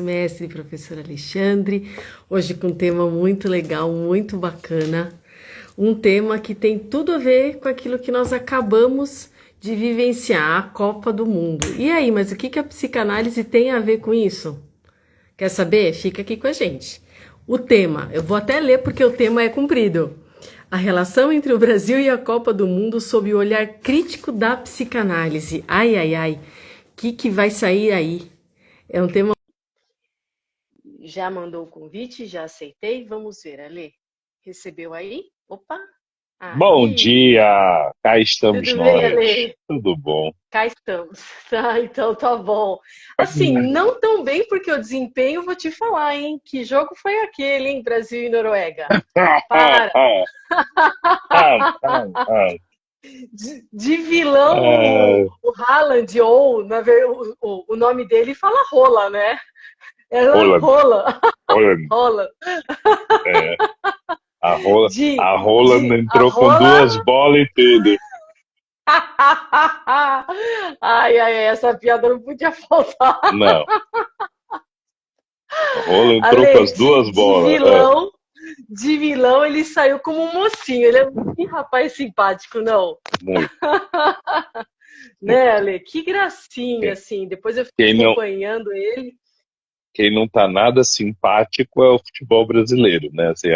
nosso mestre, professor Alexandre, hoje com um tema muito legal, muito bacana, um tema que tem tudo a ver com aquilo que nós acabamos de vivenciar, a Copa do Mundo. E aí, mas o que a psicanálise tem a ver com isso? Quer saber? Fica aqui com a gente. O tema, eu vou até ler porque o tema é comprido. A relação entre o Brasil e a Copa do Mundo sob o olhar crítico da psicanálise. Ai, ai, ai. O que vai sair aí? É um tema. Já mandou o convite? Já aceitei? Vamos ver, Ale. Recebeu aí? Opa! Bom Aí! dia! Cá estamos Tudo bem, nós. Ale? Tudo bom? Cá estamos. Tá, então tá bom. Assim, não tão bem porque o desempenho, vou te falar, hein? Que jogo foi aquele, hein? Brasil e Noruega. Para! De vilão, o Haaland, ou o nome dele fala rola, né? Ela Holland, rola. Holland. Rola. É, a Holland A entrou com rola. duas bolas e tudo. Ai, ai, essa piada não podia faltar. Não, a Holland entrou com Ale, as duas de bolas. vilão, de vilão, ele saiu como um mocinho. Ele é um rapaz simpático, não? Muito. Né, Ale? Que gracinha, Quem, assim. Depois eu fiquei quem não, acompanhando ele. quem não tá nada simpático é o futebol brasileiro, né? Assim,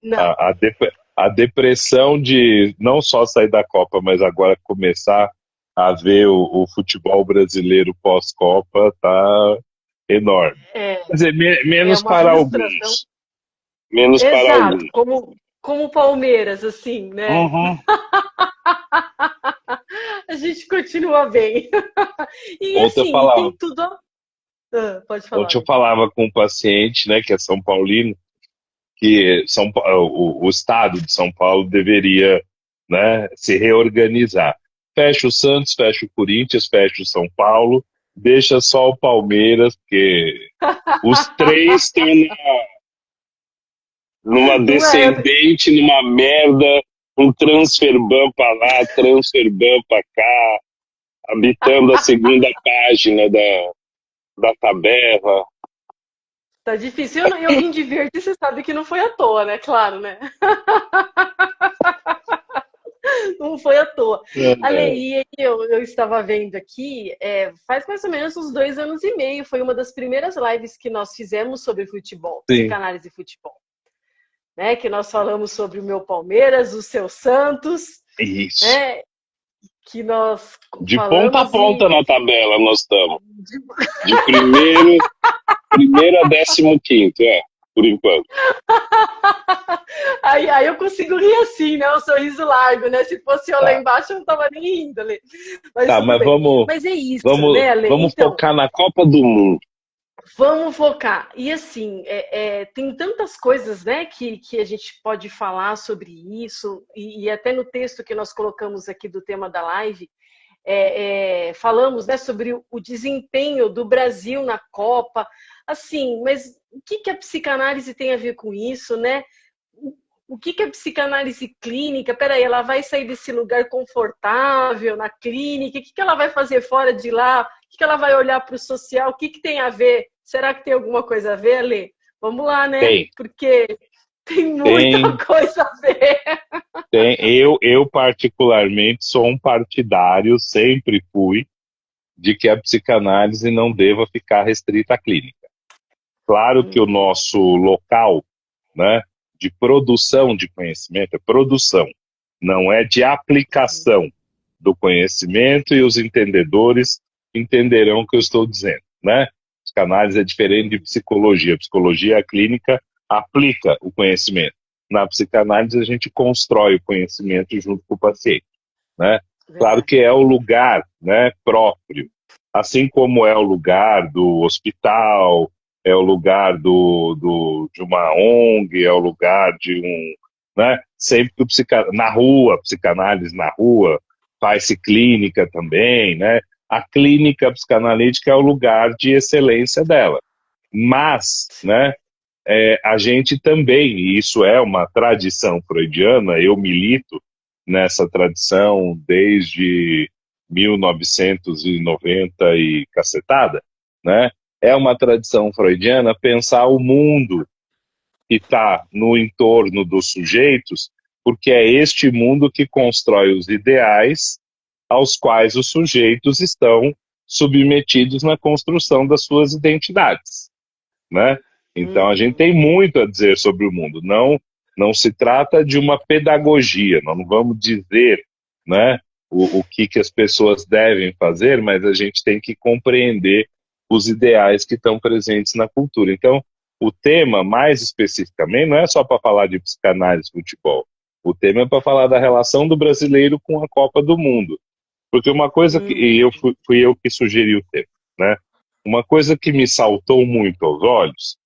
Não, a, a, dep- a depressão de não só sair da Copa, mas agora começar a ver o futebol brasileiro pós-Copa tá enorme. é, Quer dizer, é menos uma para frustração. alguns. Menos para Exato, alguns. como o Palmeiras, assim, né? Uhum. A gente continua bem. E Ontem eu assim, falava, tem tudo. Pode falar, ontem eu Ale. falava com um paciente, né, que é São Paulino, que o estado de São Paulo deveria, né, se reorganizar. Fecha o Santos, fecha o Corinthians, fecha o São Paulo, deixa só o Palmeiras, porque os três estão numa Não é? descendente, numa merda, um transfer ban pra lá, transfer ban pra cá, habitando a segunda página da tabela. Tá difícil. Eu vim de verde, você sabe que não foi à toa, né? Claro, né? Não foi à toa. Ale, É, e aí eu estava vendo aqui, faz mais ou menos uns 2 anos e meio, foi uma das primeiras lives que nós fizemos sobre futebol, sim, psicanálise e futebol, né? Que nós falamos sobre o meu Palmeiras, o seu Santos, isso. né? Que nós De ponta a falamos ponta e na tabela nós estamos. De primeiro a 15º, por enquanto. aí eu consigo rir assim, né? Um sorriso largo, né? Se fosse eu lá Tá, embaixo, eu não tava nem rindo, Ale. Mas tá, tudo mas bem. vamos, Mas é isso, vamos, né, Ale? vamos Então, focar na Copa do Mundo. vamos focar. E assim, tem tantas coisas, né, que a gente pode falar sobre isso, e até no texto que nós colocamos aqui do tema da live, falamos, né, sobre o desempenho do Brasil na Copa. Assim, mas o que a psicanálise tem a ver com isso, né? O que a psicanálise clínica? Peraí, ela vai sair desse lugar confortável na clínica? O que ela vai fazer fora de lá? O que ela vai olhar para o social? O que tem a ver? Será que tem alguma coisa a ver, Lê? Vamos lá, né? Tem, Porque tem muita tem, coisa a ver. tem. Eu particularmente sou um partidário, sempre fui, de que a psicanálise não deva ficar restrita à clínica. Claro que o Uhum, nosso local, né, de produção de conhecimento é produção, não é de uhum, aplicação do conhecimento, e os entendedores entenderão o que eu estou dizendo, né? Psicanálise é diferente de psicologia. Psicologia, a clínica, aplica o conhecimento. Na psicanálise, a gente constrói o conhecimento junto com o paciente, né? Claro verdade. que é o lugar, né, próprio, assim como é o lugar do hospital, é o lugar de uma ONG, é o lugar de um, né? Sempre que na rua, psicanálise na rua, faz-se clínica também, né? A clínica psicanalítica é o lugar de excelência dela. Mas, né, a gente também, e isso é uma tradição freudiana, eu milito nessa tradição desde 1990 e cacetada, né? é uma tradição freudiana pensar o mundo que está no entorno dos sujeitos, porque é este mundo que constrói os ideais aos quais os sujeitos estão submetidos na construção das suas identidades, né? Então a gente Uhum. tem muito a dizer sobre o mundo. Não se trata de uma pedagogia. Nós não vamos dizer, né, o que as pessoas devem fazer, mas a gente tem que compreender os ideais que estão presentes na cultura. Então, o tema, mais especificamente, não é só para falar de psicanálise e futebol. O tema é para falar da relação do brasileiro com a Copa do Mundo. Porque uma coisa que e Uhum. fui eu que sugeri o tema, né? Uma coisa que me saltou muito aos olhos,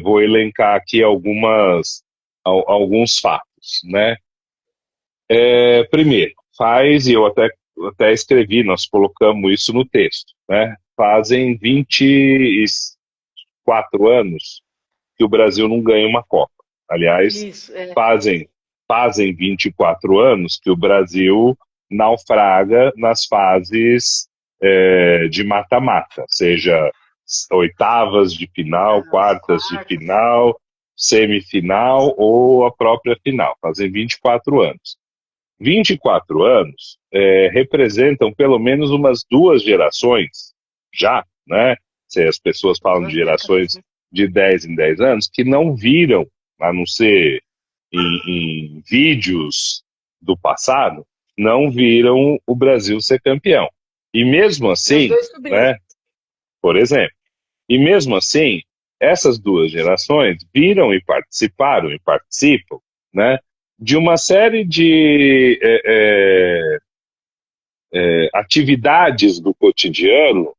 vou elencar aqui alguns fatos, né? Primeiro, e eu até escrevi, nós colocamos isso no texto, né? Fazem 24 anos que o Brasil não ganha uma Copa. Aliás, Isso, é. fazem, fazem 24 anos que o Brasil naufraga nas fases de mata-mata, seja oitavas de final, As quartas de quartas. final, semifinal ou a própria final. Fazem 24 anos. 24 anos representam pelo menos umas duas gerações, já, né? Se as pessoas falam de 2 décadas, gerações né? de 10 em 10 anos, que não viram, a não ser em vídeos do passado, não viram o Brasil ser campeão. E mesmo Meus assim, dois sobrinhos. né, por exemplo, e mesmo assim, essas duas gerações viram e participam, né, de uma série de atividades do cotidiano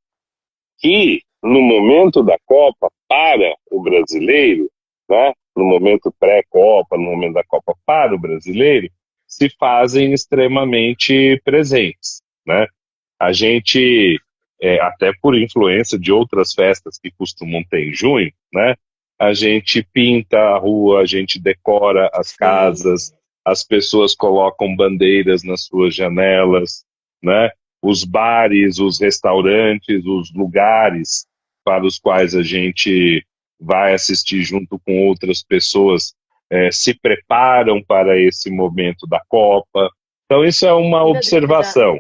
que, no momento da Copa, para o brasileiro, né, no momento pré-Copa, no momento da Copa para o brasileiro, se fazem extremamente presentes, né? A gente, até por influência de outras festas que costumam ter em junho, né? A gente pinta a rua, a gente decora as Sim. casas, as pessoas colocam bandeiras nas suas janelas, né? Os bares, os restaurantes, os lugares para os quais a gente vai assistir junto com outras pessoas se preparam para esse momento da Copa. Então, isso é uma E na década, observação.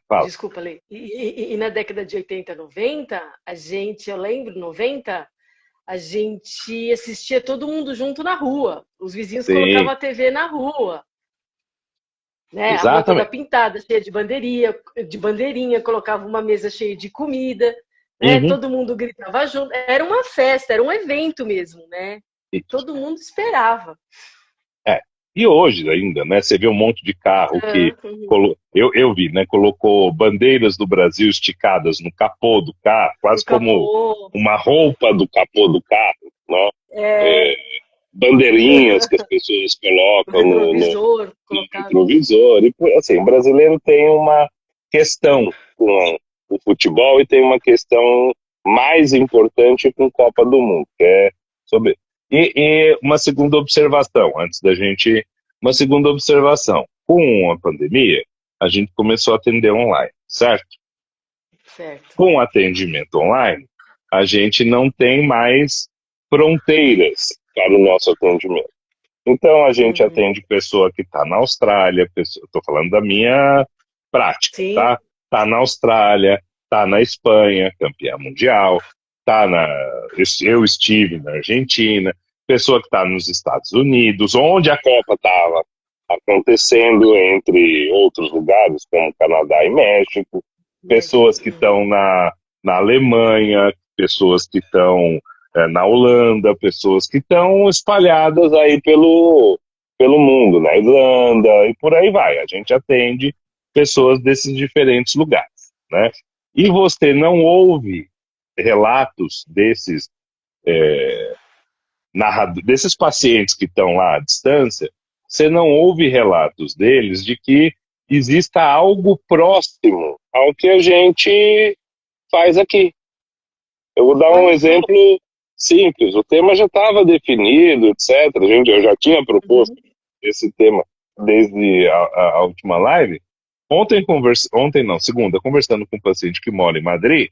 Fala. desculpa, Lê. E na década de 80, 90, eu lembro, 90, a gente assistia todo mundo junto na rua. Os vizinhos Sim, colocavam a TV na rua, né? A rua toda exatamente. pintada, cheia de bandeirinha, colocava uma mesa cheia de comida, né? Uhum. Todo mundo gritava junto. Era uma festa, era um evento mesmo, né? E todo mundo esperava. É. E hoje ainda, né? Você vê um monte de carro que Uhum. eu vi, né? Colocou bandeiras do Brasil esticadas no capô do carro, No quase como capô, uma roupa do capô do carro, né? é, É, bandeirinhas que as pessoas no colocam retrovisor, no colocava. retrovisor. E, assim, o brasileiro tem uma questão com o futebol e tem uma questão mais importante com Copa do Mundo, que é sobre. E uma segunda observação, antes da gente. Uma segunda observação. Com a pandemia, a gente começou a atender online, certo? Certo. Com o atendimento online, a gente não tem mais fronteiras para o nosso atendimento. Então, a gente Uhum. atende pessoa que está na Austrália, estou falando da minha prática, Sim. tá? Está na Austrália, está na Espanha, campeã mundial, tá na, eu estive na Argentina, pessoa que está nos Estados Unidos, onde a Copa estava acontecendo, entre outros lugares, como Canadá e México, México. pessoas que estão Uhum. na Alemanha, pessoas que estão na Holanda, pessoas que estão espalhadas aí pelo mundo, na Irlanda e por aí vai. A gente atende pessoas desses diferentes lugares, né? E você não ouve relatos desses pacientes que estão lá à distância, você não ouve relatos deles de que exista algo próximo ao que a gente faz aqui. Eu vou dar um Olha só. exemplo simples. O tema já estava definido, etc. Eu já tinha proposto Uhum. esse tema desde a última live. Ontem não, segunda, conversando com um paciente que mora em Madrid,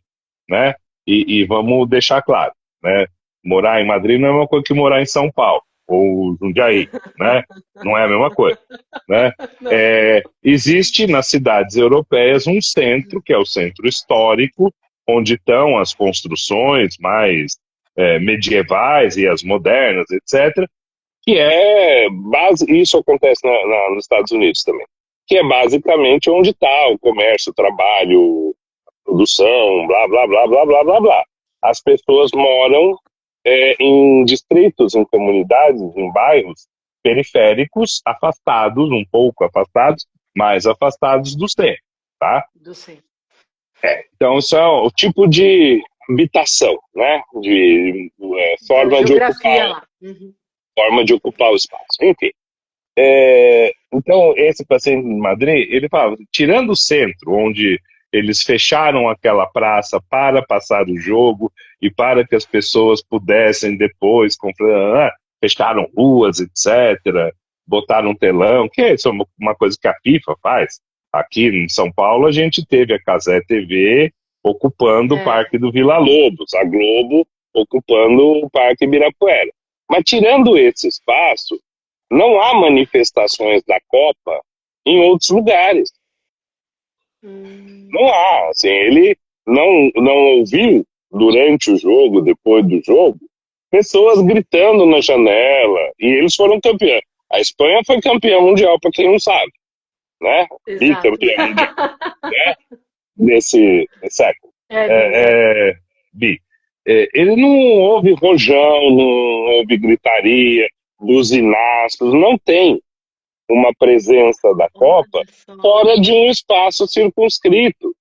né? E vamos deixar claro, né? Morar em Madrid não é a mesma coisa que morar em São Paulo ou Jundiaí, né? Não é a mesma coisa, né? Não. Existe nas cidades europeias um centro, que é o centro histórico, onde estão as construções mais medievais e as modernas, etc., que é base, isso acontece nos Estados Unidos também, que é basicamente onde está o comércio, o trabalho, a produção, blá, blá, blá, blá, blá, blá, blá. As pessoas moram em distritos, em comunidades, em bairros periféricos, afastados, um pouco afastados, mais afastados do centro, tá? Do centro. Então, isso é o tipo de habitação, né? De Da forma de ocupar, geografia lá. Uhum. forma de ocupar o espaço. Enfim. Então, esse paciente de Madrid, ele falava, tirando o centro, onde eles fecharam aquela praça para passar o jogo e para que as pessoas pudessem depois comprar, fecharam ruas, etc., botaram um telão, que isso é uma coisa que a FIFA faz. Aqui em São Paulo, a gente teve a Cazé TV ocupando o Parque do Vila Lobos, a Globo ocupando o Parque Ibirapuera. Mas tirando esse espaço, não há manifestações da Copa em outros lugares. Não há. Assim, ele não ouviu durante o jogo, depois do jogo, pessoas gritando na janela. E eles foram campeões. A Espanha foi campeã mundial, para quem não sabe. Né? Bicampeã mundial. Né? Nesse século. Bi. Ele não houve rojão, não houve gritaria, buzinaços, não tem uma presença da Copa fora de um espaço circunscrito.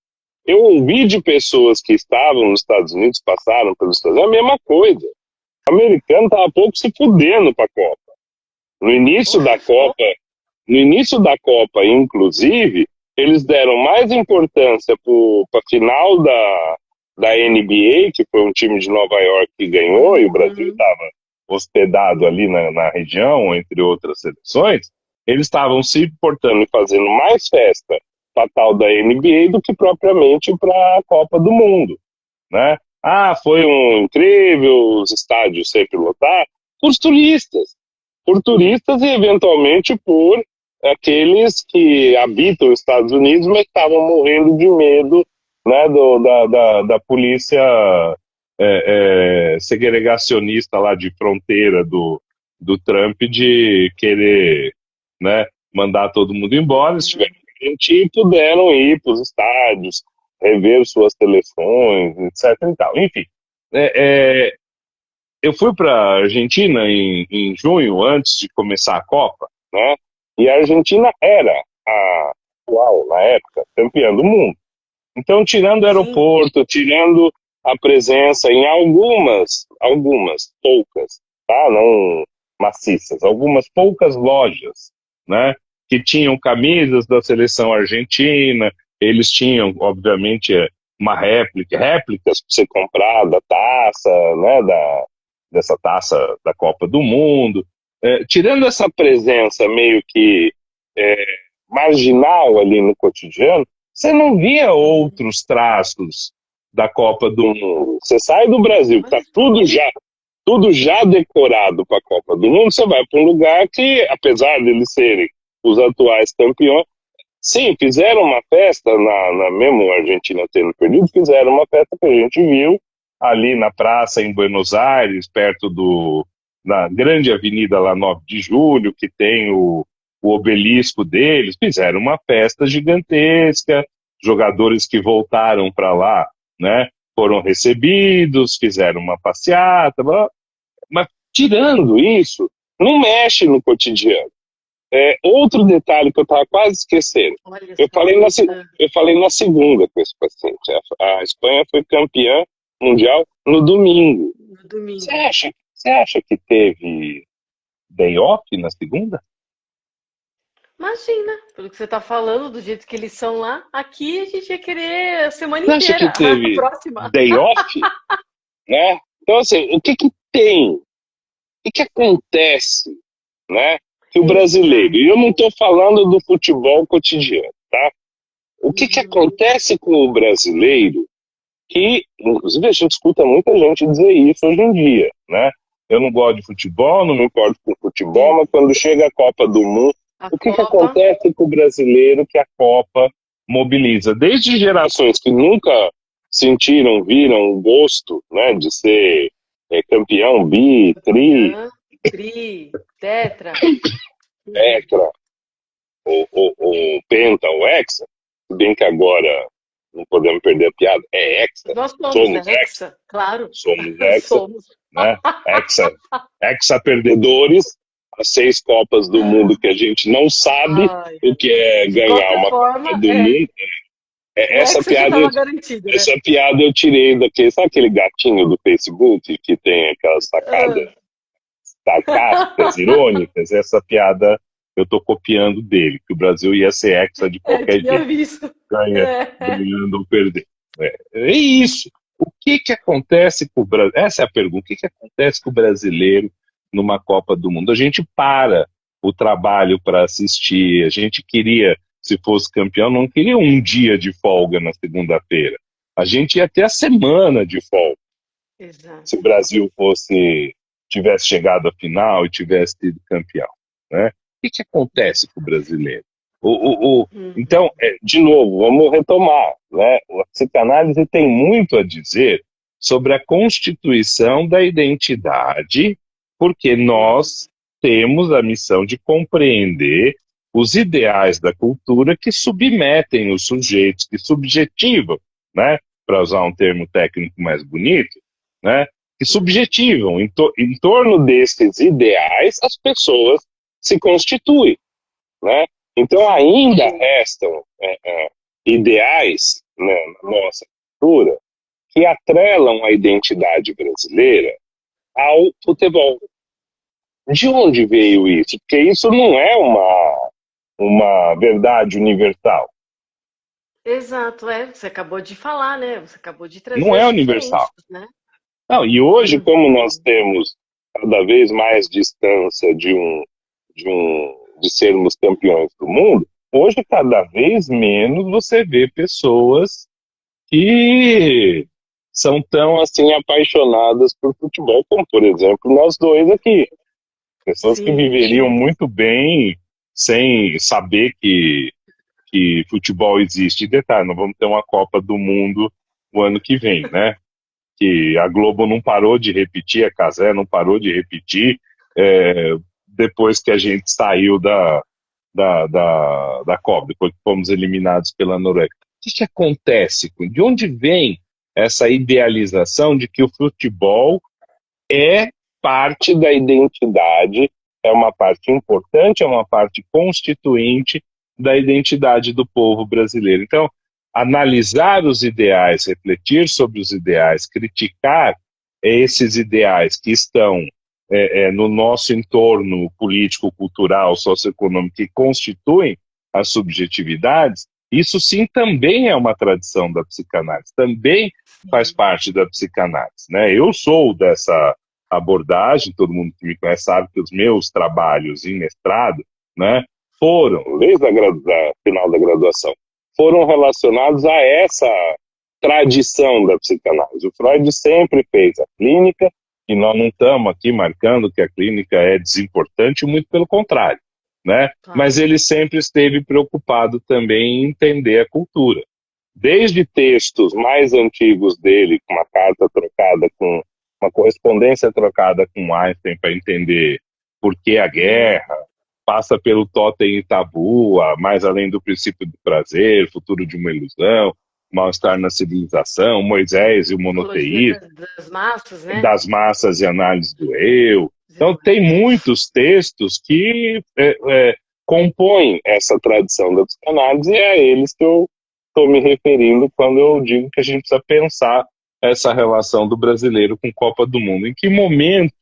Eu ouvi de pessoas que estavam nos Estados Unidos, passaram pelos Estados Unidos, a mesma coisa. O americano estava pouco se fudendo para a Copa. No início da Copa, inclusive, eles deram mais importância para a final da NBA, que foi um time de Nova York que ganhou, e o Brasil estava hospedado ali na região, entre outras seleções. Eles estavam se portando e fazendo mais festa para a tal da NBA do que propriamente para a Copa do Mundo, né? Foi um incrível, os estádios sempre lotados, por turistas e eventualmente por aqueles que habitam os Estados Unidos, mas estavam morrendo de medo, né, da polícia segregacionista lá de fronteira do Trump de querer, né, mandar todo mundo embora. Se tiverem garantia, puderam ir para os estádios, rever suas seleções, etc. E tal. Enfim, eu fui para a Argentina em junho, antes de começar a Copa, né? E a Argentina era a atual, na época, campeã do mundo. Então, tirando o aeroporto, tirando a presença em algumas poucas, tá? Não maciças, algumas poucas lojas, né? Que tinham camisas da seleção argentina, eles tinham, obviamente, réplicas para você comprar da taça, né? Dessa taça da Copa do Mundo. Tirando essa presença meio que marginal ali no cotidiano, você não via outros traços da Copa do Mundo. Você sai do Brasil, que está tudo já decorado para a Copa do Mundo, você vai para um lugar que, apesar de eles serem os atuais campeões, sim, fizeram uma festa, mesmo a Argentina tendo perdido, fizeram uma festa que a gente viu ali na praça em Buenos Aires, perto na grande avenida lá 9 de Julho, que tem o obelisco deles, fizeram uma festa gigantesca, jogadores que voltaram para lá, né, foram recebidos, fizeram uma passeata, mas tirando isso, não mexe no cotidiano. Outro detalhe que eu estava quase esquecendo, eu falei na segunda com esse paciente, a Espanha foi campeã mundial no domingo. Você acha que teve day off na segunda? Imagina, pelo que você está falando, do jeito que eles são lá, aqui a gente ia querer a semana Você inteira. acha que teve próxima. day off? Né? Então, assim, o que tem? O que acontece, né? Que o brasileiro, e eu não estou falando do futebol cotidiano, tá? O que acontece com o brasileiro que, inclusive, a gente escuta muita gente dizer isso hoje em dia, né? Eu não gosto de futebol, não me importo com futebol, Sim. mas quando chega a Copa do Mundo, A o que que Copa. acontece com o brasileiro que a Copa mobiliza? Desde gerações que nunca sentiram, viram o gosto, né, de ser campeão, bi, tri, Campeã, tri, tetra. Uhum. tetra, ou penta, ou hexa, se bem que agora não podemos perder a piada, é hexa, Nós somos, somos é hexa, Hexa, claro. somos hexa, Somos. né? Hexa perdedores, as 6 Copas do Mundo que a gente não sabe Ai, o que é de ganhar qualquer uma Copa forma, do Mundo. o Essa Hexa já piada, estava garantido, né? essa piada eu tirei daquele, sabe aquele gatinho do Facebook que tem aquelas sacadas Ah. sarcásticas, irônicas? Essa piada eu tô copiando dele, que o Brasil ia ser hexa de Eu qualquer tinha jeito, visto. ganha, É. ganhando ou perdendo. É isso. O que que acontece com o Brasil? Essa é a pergunta. O que que acontece com o brasileiro numa Copa do Mundo? A gente para o trabalho para assistir. A gente queria, se fosse campeão, não queria um dia de folga na segunda-feira. A gente ia ter a semana de folga se o Exato. Brasil tivesse chegado à final e tivesse sido campeão, né? O que que acontece com o brasileiro? Então, Uhum. de novo, vamos retomar, né? A psicanálise tem muito a dizer sobre a constituição da identidade, porque Uhum. nós temos a missão de compreender os ideais da cultura que submetem os sujeitos, que subjetivam, né? Para usar um termo técnico mais bonito, né? Que subjetivam. Em torno desses ideais, as pessoas se constituem, né? Então Sim. ainda restam ideais, né, na nossa cultura que atrelam a identidade brasileira ao futebol. De onde veio isso? Porque isso não é uma verdade universal. Exato, você acabou de falar, né? Você acabou de Não trazer é as universal. diferenças, né? Não, e hoje, como nós Uhum. temos cada vez mais distância de sermos campeões do mundo, hoje cada vez menos você vê pessoas que são tão assim apaixonadas por futebol, como por exemplo nós dois aqui. Pessoas que Sim, viveriam sim. muito bem sem saber que futebol existe. E detalhe, nós vamos ter uma Copa do Mundo o ano que vem, né? Que a Globo não parou de repetir, a Cazé não parou de repetir, é, depois que a gente saiu da Copa, depois que fomos eliminados pela Noruega. O que acontece? De onde vem essa idealização de que o futebol é parte da identidade, é uma parte importante, é uma parte constituinte da identidade do povo brasileiro? Então, analisar os ideais, refletir sobre os ideais, criticar esses ideais que estão no nosso entorno político, cultural, socioeconômico, que constituem as subjetividades, isso sim também é uma tradição da psicanálise, também faz Sim. parte da psicanálise, né? Eu sou dessa abordagem, todo mundo que me conhece sabe que os meus trabalhos em mestrado, né, foram, desde a final da graduação, foram relacionados a essa tradição da psicanálise. O Freud sempre fez a clínica, e nós não estamos aqui marcando que a clínica é desimportante, muito pelo contrário, né? Mas Claro. ele sempre esteve preocupado também em entender a cultura. Desde textos mais antigos dele, com uma carta trocada com uma correspondência trocada com Einstein para entender por que a Hum. guerra, passa pelo totem e tabu, mais além do princípio do prazer, futuro de uma ilusão, mal-estar na civilização, Moisés e o Psicologia monoteísmo, das massas, né? das massas e análise do eu. Então, tem Jamais. muitos textos que compõem essa tradição da psicanálise, e é a eles que eu estou me referindo quando eu digo que a gente precisa pensar essa relação do brasileiro com Copa do Mundo. Em que momento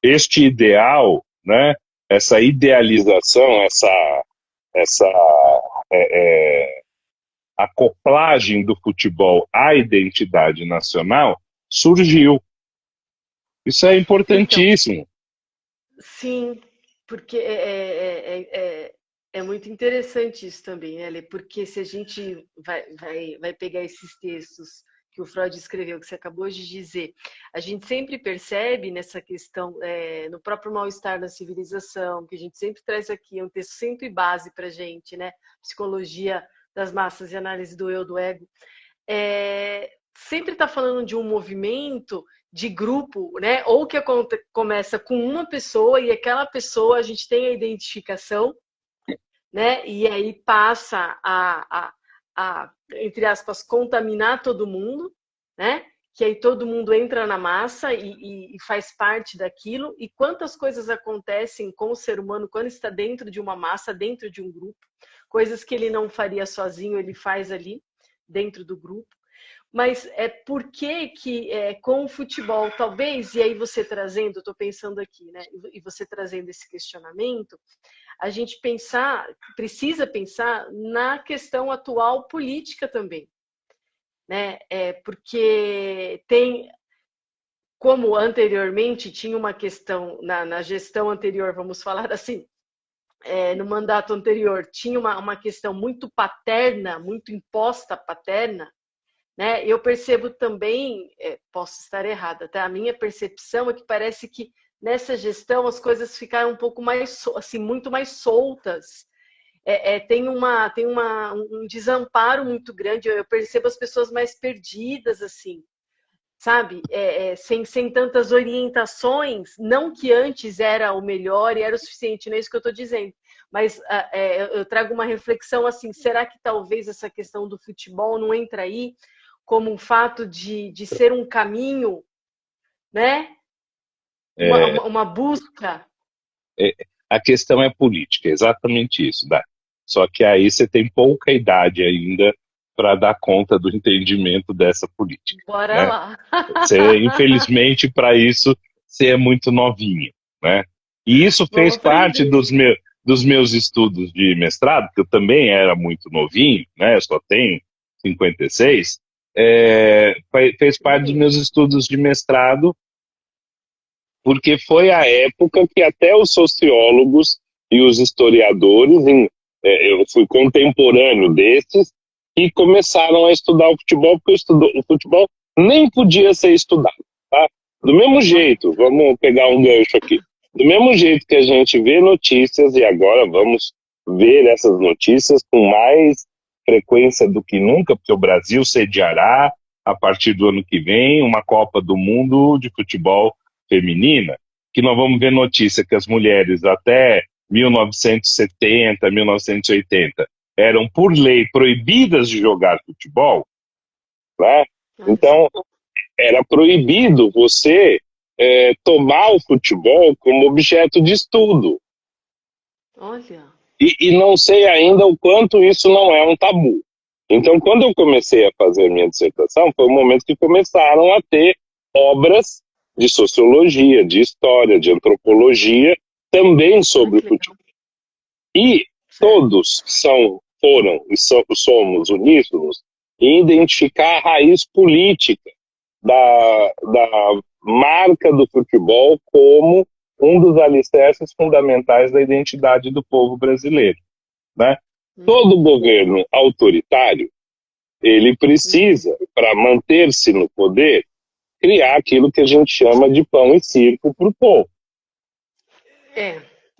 este ideal, né, essa idealização, essa acoplagem do futebol à identidade nacional surgiu? Isso é Então, importantíssimo. sim, porque é muito interessante isso também, né, Lê? Porque se a gente vai pegar esses textos que o Freud escreveu, que você acabou de dizer, a gente sempre percebe nessa questão, no próprio mal-estar da civilização, que a gente sempre traz aqui, é um texto sempre base para a gente, né? Psicologia das massas e análise do eu, do ego. Sempre está falando de um movimento de grupo, né? Ou que começa com uma pessoa e aquela pessoa a gente tem a identificação, né? E aí passa a, entre aspas, contaminar todo mundo, né? Que aí todo mundo entra na massa e faz parte daquilo. E quantas coisas acontecem com o ser humano quando está dentro de uma massa, dentro de um grupo, coisas que ele não faria sozinho, ele faz ali dentro do grupo. Mas por que com o futebol, talvez, e aí você trazendo, estou pensando aqui, né? E você trazendo esse questionamento, a gente precisa pensar na questão atual política também, né? Porque tem, como anteriormente tinha uma questão na gestão anterior, vamos falar assim, no mandato anterior, tinha uma questão muito paterna, muito imposta paterna, né? Eu percebo também, posso estar errada, tá? A minha percepção é que parece que nessa gestão as coisas ficaram um pouco mais, assim, muito mais soltas. Tem um desamparo muito grande. Eu percebo as pessoas mais perdidas, assim, sabe? Sem tantas orientações. Não que antes era o melhor e era o suficiente, não é isso que eu estou dizendo. Mas eu trago uma reflexão assim: será que talvez essa questão do futebol não entra aí como um fato de ser um caminho, né? Uma busca? A questão é política, é exatamente isso, Dá. Só que aí você tem pouca idade ainda para dar conta do entendimento dessa política. Bora Né? lá. Infelizmente, para isso, você é muito novinha. Né? E isso fez parte dos meus estudos de mestrado, que eu também era muito novinho, né? Eu só tenho 56, fez parte dos meus estudos de mestrado, porque foi a época que até os sociólogos e os historiadores, eu fui contemporâneo desses, que começaram a estudar o futebol, porque o futebol nem podia ser estudado. Tá? Do mesmo jeito, vamos pegar um gancho aqui, do mesmo jeito que a gente vê notícias, e agora vamos ver essas notícias com mais frequência do que nunca, porque o Brasil sediará, a partir do ano que vem, uma Copa do Mundo de futebol feminina, que nós vamos ver notícia que as mulheres até 1970, 1980 eram, por lei, proibidas de jogar futebol, né? Então, era proibido você tomar o futebol como objeto de estudo. Olha. E não sei ainda o quanto isso não é um tabu. Então, quando eu comecei a fazer minha dissertação, foi o momento que começaram a ter obras de sociologia, de história, de antropologia, também sobre o futebol. E todos foram e somos uníssonos em identificar a raiz política da marca do futebol como um dos alicerces fundamentais da identidade do povo brasileiro. Né? Todo governo autoritário, ele precisa, para manter-se no poder, criar aquilo que a gente chama de pão e circo para o povo.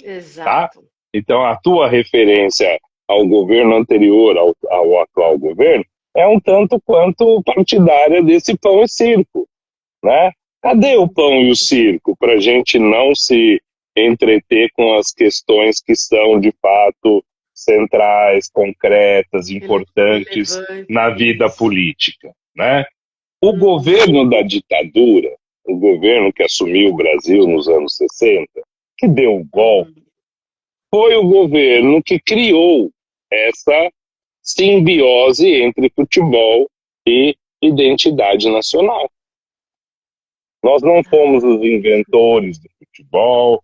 Exato. Tá? Então, a tua referência ao governo anterior, ao atual governo, é um tanto quanto partidária desse pão e circo. Né? Cadê o pão e o circo para a gente não se entreter com as questões que são, de fato, centrais, concretas, importantes na vida política? Né? O governo da ditadura, o governo que assumiu o Brasil nos anos 60, que deu um golpe, foi o governo que criou essa simbiose entre futebol e identidade nacional. Nós não fomos os inventores do futebol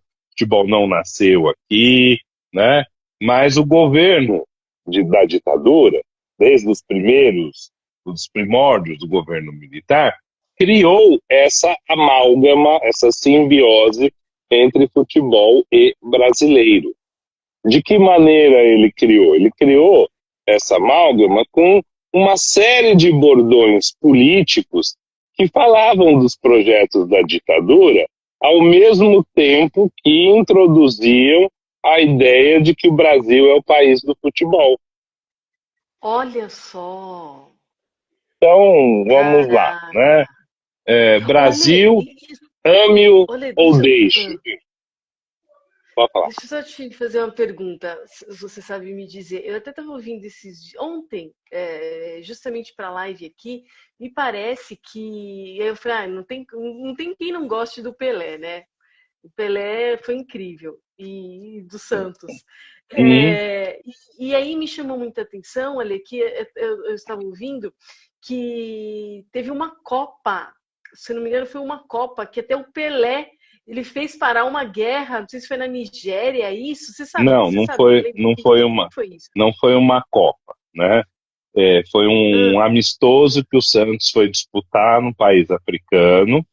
não nasceu aqui, né? Mas o governo da ditadura, desde os primórdios do governo militar, criou essa amálgama, essa simbiose entre futebol e brasileiro. De que maneira ele criou? Ele criou essa amálgama com uma série de bordões políticos que falavam dos projetos da ditadura, ao mesmo tempo que introduziam a ideia de que o Brasil é o país do futebol. Olha só. Então, vamos lá, Caraca. né? Ô, Ale, Brasil, ame-o Ale, ou deixe. Pode falar. deixa eu só te fazer uma pergunta, se você sabe me dizer. Eu até estava ouvindo ontem, justamente para a live aqui, me parece que eu falei, não tem quem não goste do Pelé, né? O Pelé foi incrível e do Santos. Uhum. E aí me chamou muita atenção, Ale, que eu estava ouvindo que teve uma Copa, se não me engano, foi uma Copa que até o Pelé ele fez parar uma guerra, não sei se foi na Nigéria, isso. Não, Você sabe, me lembra como foi isso? não foi uma Copa, né? Foi um Ah, amistoso que o Santos foi disputar no país africano,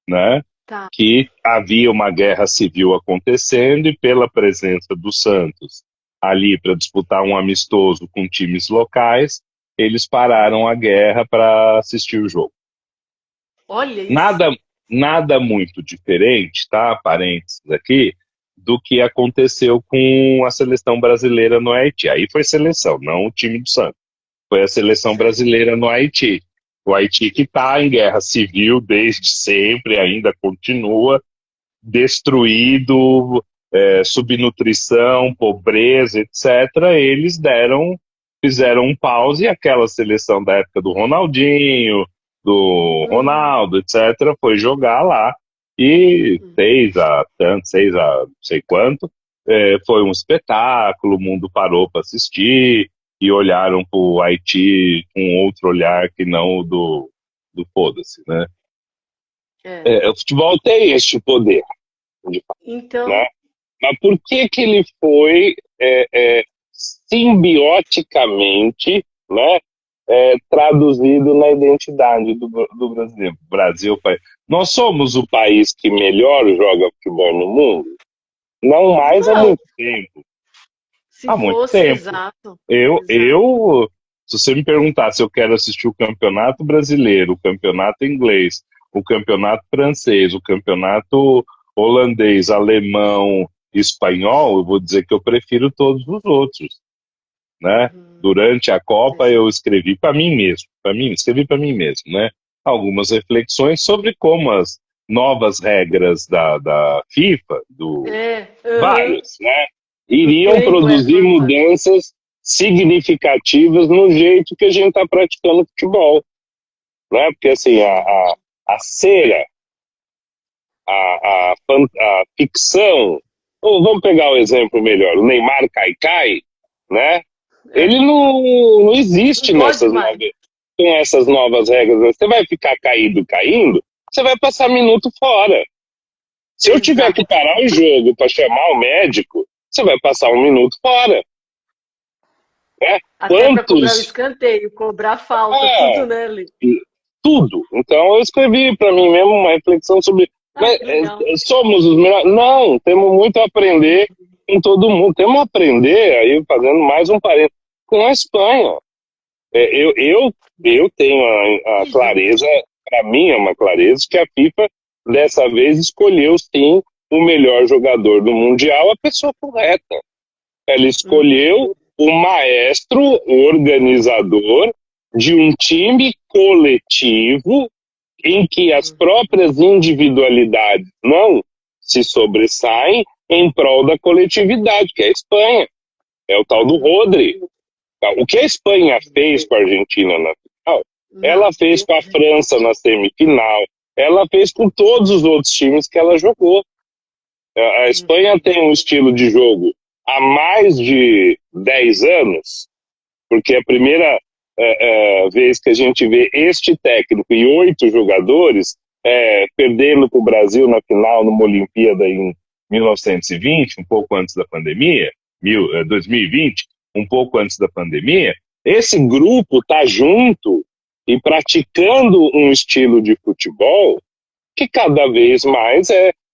né? tá. Que havia uma guerra civil acontecendo e pela presença do Santos ali para disputar um amistoso com times locais, eles pararam a guerra para assistir o jogo. Olha Nada, isso. nada muito diferente, tá? Parênteses aqui, do que aconteceu com a seleção brasileira no Haiti. Aí foi seleção, não o time do Santos. Foi a seleção Sei. brasileira no Haiti. O Haiti que está em guerra civil desde sempre, ainda continua destruído, subnutrição, pobreza, etc. Eles fizeram um pause e aquela seleção da época do Ronaldinho, do Uhum, Ronaldo, etc., foi jogar lá e uhum. 6 a não sei quanto, foi um espetáculo, o mundo parou para assistir e olharam para o Haiti com outro olhar que não o do foda-se, né? É. O futebol tem este poder, né? Então, Mas por que que ele foi simbioticamente, né, traduzido na identidade do brasileiro? O Brasil, nós somos o país que melhor joga futebol no mundo? Não mais há não, muito tempo. se Há muito fosse tempo. exato, Eu, exato. eu, se você me perguntar se eu quero assistir o campeonato brasileiro, o campeonato inglês, o campeonato francês, o campeonato holandês, alemão, espanhol, eu vou dizer que eu prefiro todos os outros, né? Uhum, Durante a Copa eu exato. escrevi para mim mesmo, escrevi para mim mesmo, né? Algumas reflexões sobre como as novas regras da FIFA, Aham. várias, né? Do Iriam tempo, produzir mudanças significativas no jeito que a gente está praticando futebol, né? Porque assim, sim. a cera, a ficção, ou vamos pegar o exemplo melhor, o Neymar Cai, né? É. Ele não Não existe pode mais. com essas novas regras. Você vai ficar caído, caindo, você vai passar minuto fora. Se eu tiver que Exato. parar o jogo para chamar o médico, você vai passar um minuto fora, né? Até para cobrar o Quantos? escanteio, cobrar falta, Ah, tudo, né, Li? tudo. Então eu escrevi para mim mesmo uma reflexão sobre, Ah, mas, que legal. somos os melhores? Não, temos muito a aprender com todo mundo. Temos a aprender, aí fazendo mais um parênteses, com a Espanha. Eu tenho a Que jogo. clareza, para mim é uma clareza, que a FIFA dessa vez escolheu sim o melhor jogador do Mundial, a pessoa correta. Ela Uhum, escolheu o maestro, o organizador de um time coletivo em que as uhum, próprias individualidades não se sobressaem em prol da coletividade, que é a Espanha. É o tal do Rodri. uhum. O que a Espanha fez com a Argentina na final, ela Não, fez com a França na semifinal, ela fez com todos os outros times que ela jogou. A Espanha uhum, tem um estilo de jogo há mais de 10 anos, porque é a primeira vez que a gente vê este técnico e 8 jogadores perdendo para o Brasil na final numa Olimpíada em 1920, um pouco antes da pandemia, 2020, um pouco antes da pandemia. Esse grupo está junto e praticando um estilo de futebol que cada vez mais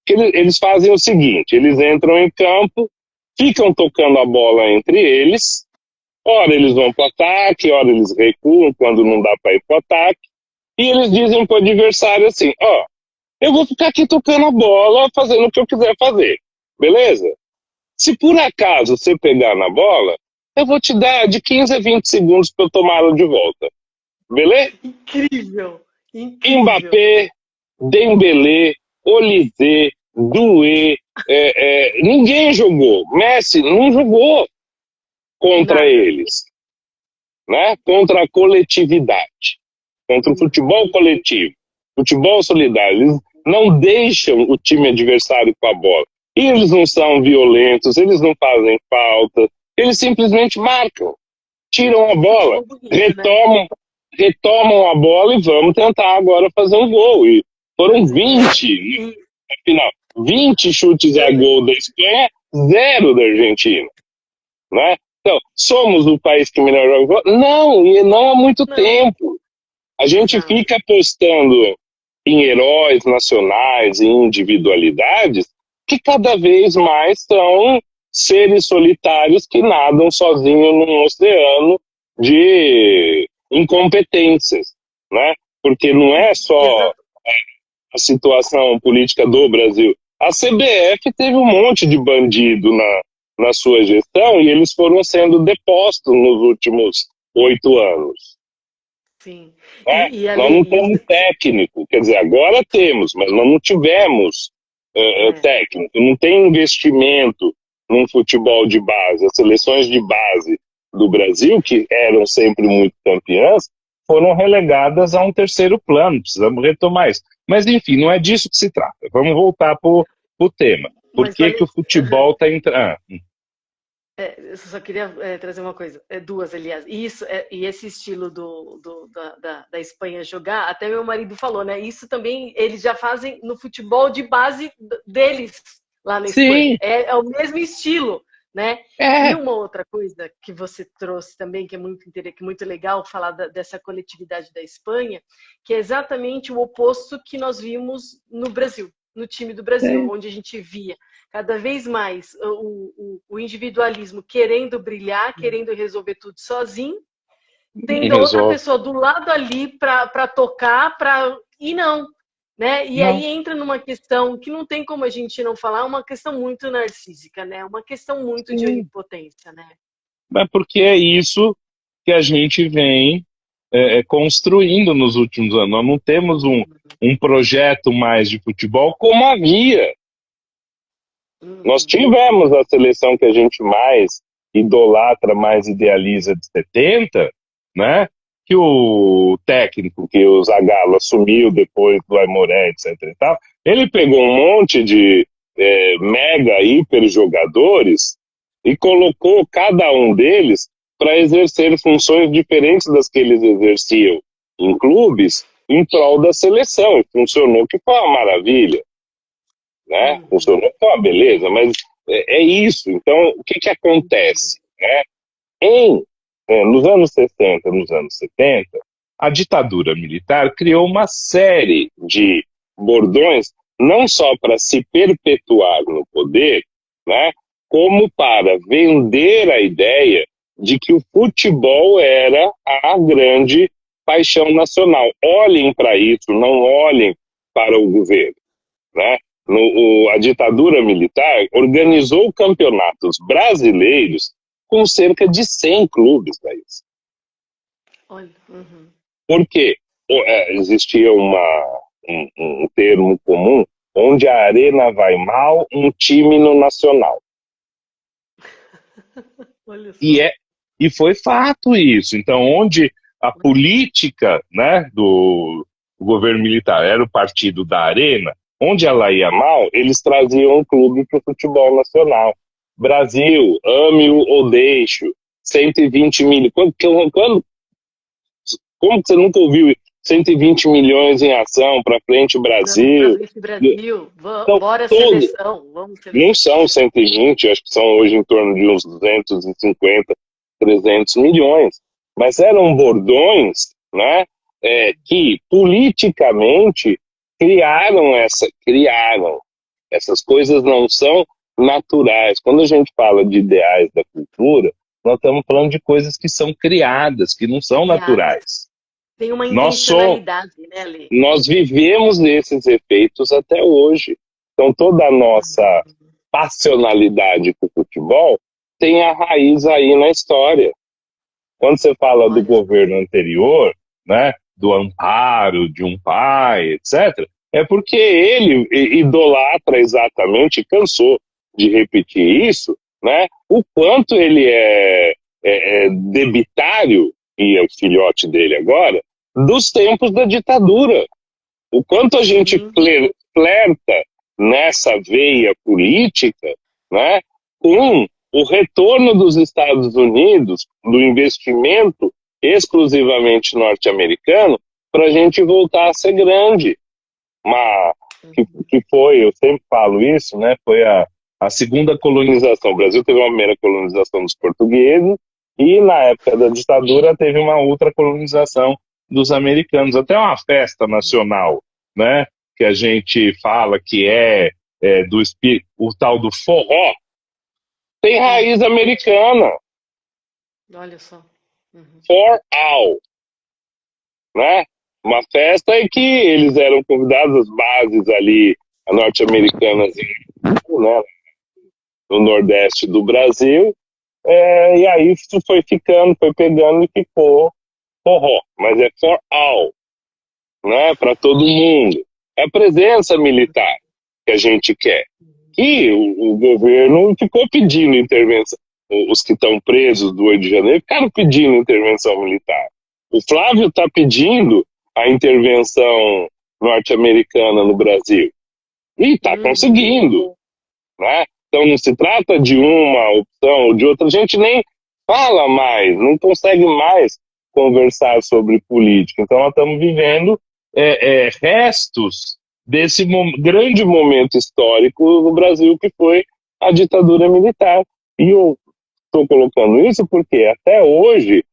que eles fazem o seguinte: eles entram em campo, ficam tocando a bola entre eles, Ora eles vão para o ataque, ora eles recuam quando não dá para ir para o ataque. E eles dizem para o adversário assim, ó, eu vou ficar aqui tocando a bola, fazendo o que eu quiser fazer, beleza? Se por acaso você pegar na bola, eu vou te dar de 15 a 20 segundos para eu tomá-la de volta, beleza? Incrível, incrível. Mbappé, Dembélé, Olise, Doué, ninguém jogou. Messi não jogou contra Nada. eles, né? Contra a coletividade, contra o futebol coletivo, futebol solidário. Eles não deixam o time adversário com a bola. E eles não são violentos, eles não fazem falta, eles simplesmente marcam, tiram a bola, retomam a bola e vamos tentar agora fazer um gol. E foram 20, afinal, 20 chutes a gol da Espanha, 0 da Argentina, né? Então, somos o país que melhor joga? Não, e não há muito tempo. A gente fica apostando em heróis nacionais e individualidades que cada vez mais são seres solitários que nadam sozinhos num oceano de incompetências, né? Porque não é só a situação política do Brasil. A CBF teve um monte de bandido na sua gestão e eles foram sendo depostos nos últimos 8 anos. Sim. Né? Nós não temos técnico, quer dizer, agora temos, mas nós não tivemos técnico, não tem investimento num futebol de base. As seleções de base do Brasil, que eram sempre muito campeãs, foram relegadas a um terceiro plano, precisamos retomar isso. Mas, enfim, não é disso que se trata. Vamos voltar para o tema. Por que o futebol está entrando? Eu só queria trazer uma coisa, duas, aliás. E esse estilo da Espanha jogar, até meu marido falou, né? Isso também eles já fazem no futebol de base deles lá na Espanha. É o mesmo estilo, né? E uma outra coisa que você trouxe também, que é muito legal falar dessa coletividade da Espanha, que é exatamente o oposto que nós vimos no Brasil, no time do Brasil, onde a gente via cada vez mais o individualismo querendo brilhar, querendo resolver tudo sozinho, tendo a outra pessoa do lado ali para tocar, e não. Né? E aí entra numa questão que não tem como a gente não falar, uma questão muito narcísica, né? Uma questão muito de onipotência, né? Mas porque é isso que a gente vem construindo nos últimos anos. Nós não temos um projeto mais de futebol como havia. Nós tivemos a seleção que a gente mais idolatra, mais idealiza de 70, né? Que o técnico que o Zagallo assumiu depois do Aimoré, etc. e tal, ele pegou um monte de mega, hiper jogadores e colocou cada um deles para exercer funções diferentes das que eles exerciam em clubes em prol da seleção. E funcionou, que foi uma maravilha. Né? Funcionou com uma beleza, mas é isso. Então, o que acontece? Né? Nos anos 60, nos anos 70, a ditadura militar criou uma série de bordões, não só para se perpetuar no poder, né, como para vender a ideia de que o futebol era a grande paixão nacional. Olhem para isso, não olhem para o governo. Né? A ditadura militar organizou campeonatos brasileiros com cerca de 100 clubes, Thaís. Por quê? Existia um termo comum, onde a arena vai mal, um time no nacional. E foi fato isso. Então, onde a política, né, do governo militar era o partido da arena, onde ela ia mal, eles traziam um clube para o futebol nacional. Brasil, ame-o ou deixe-o, 120 milhões. Como que você nunca ouviu 120 milhões em ação para frente Brasil? Então, bora seleção. Vamos seleção. Não são 120, acho que são hoje em torno de uns 250, 300 milhões. Mas eram bordões, né, que politicamente criaram. Essas coisas não são naturais. Quando a gente fala de ideais da cultura, Nós estamos falando de coisas que são criadas, que não são Piadas. naturais. Tem uma Nós, so, intencionalidade, né, Lê? nós vivemos esses efeitos até hoje. Então, toda a nossa passionalidade com o futebol tem a raiz aí na história. Quando você fala do Olha só. governo anterior, né, do amparo de um pai, etc., é porque ele idolatra exatamente, cansou de repetir isso, né, o quanto ele é debitário, e é o filhote dele agora, dos tempos da ditadura. O quanto a gente Sim. flerta nessa veia política, né, com o retorno dos Estados Unidos, do investimento exclusivamente norte-americano, para a gente voltar a ser grande. Que foi, eu sempre falo isso, né, foi a segunda colonização. O Brasil teve uma primeira colonização dos portugueses e, na época da ditadura, teve uma outra colonização dos americanos. Até uma festa nacional, né, que a gente fala que do espírito, o tal do forró, tem raiz americana. Olha só. Uhum. For all, né? Uma festa em que eles eram convidados, as bases ali norte-americanas, né, no nordeste do Brasil, e aí isso foi ficando, foi pegando e ficou forró, mas é for all, né, para todo mundo. É a presença militar que a gente quer. E o governo ficou pedindo intervenção. Os que estão presos do 8 de janeiro ficaram pedindo intervenção militar. O Flávio está pedindo a intervenção norte-americana no Brasil. E está conseguindo, né? Então não se trata de uma opção ou de outra. A gente nem fala mais, não consegue mais conversar sobre política. Então nós estamos vivendo restos desse grande momento histórico no Brasil, que foi a ditadura militar. E eu estou colocando isso porque até hoje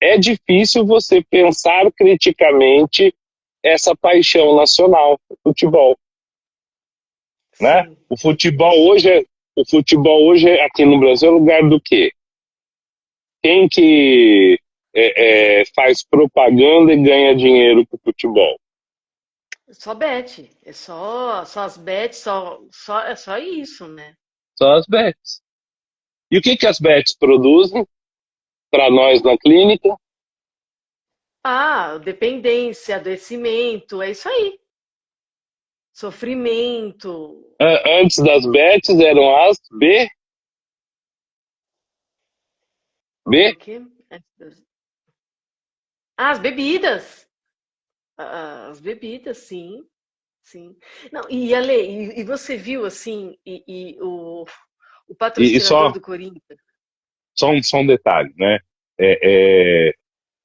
é difícil você pensar criticamente essa paixão nacional, o futebol, né? Sim. O futebol hoje aqui no Brasil é lugar do quê? Quem que faz propaganda e ganha dinheiro com o futebol? Só bet. É só as bets, é só isso, né? São as bets. E o que as bets produzem para nós na clínica? Ah, dependência, adoecimento, é isso aí. Sofrimento. Antes das bets eram as O quê? Ah, as bebidas. As bebidas, sim. Sim. Não, e Ale, e você viu assim, o e patrocinador só, do Corinthians? só um detalhe, né?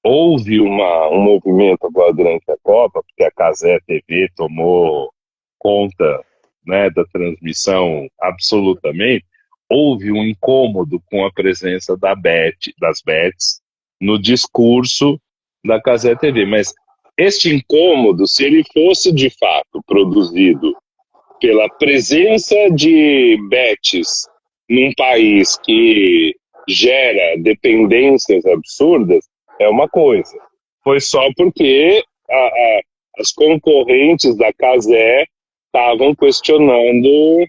Houve um movimento agora durante a Copa, porque a Cazé TV tomou conta, né, da transmissão absolutamente. Houve um incômodo com a presença das bets no discurso da Cazé TV, mas este incômodo, se ele fosse de fato produzido pela presença de bets num país que gera dependências absurdas, é uma coisa. Foi só porque as concorrentes da Cazé estavam questionando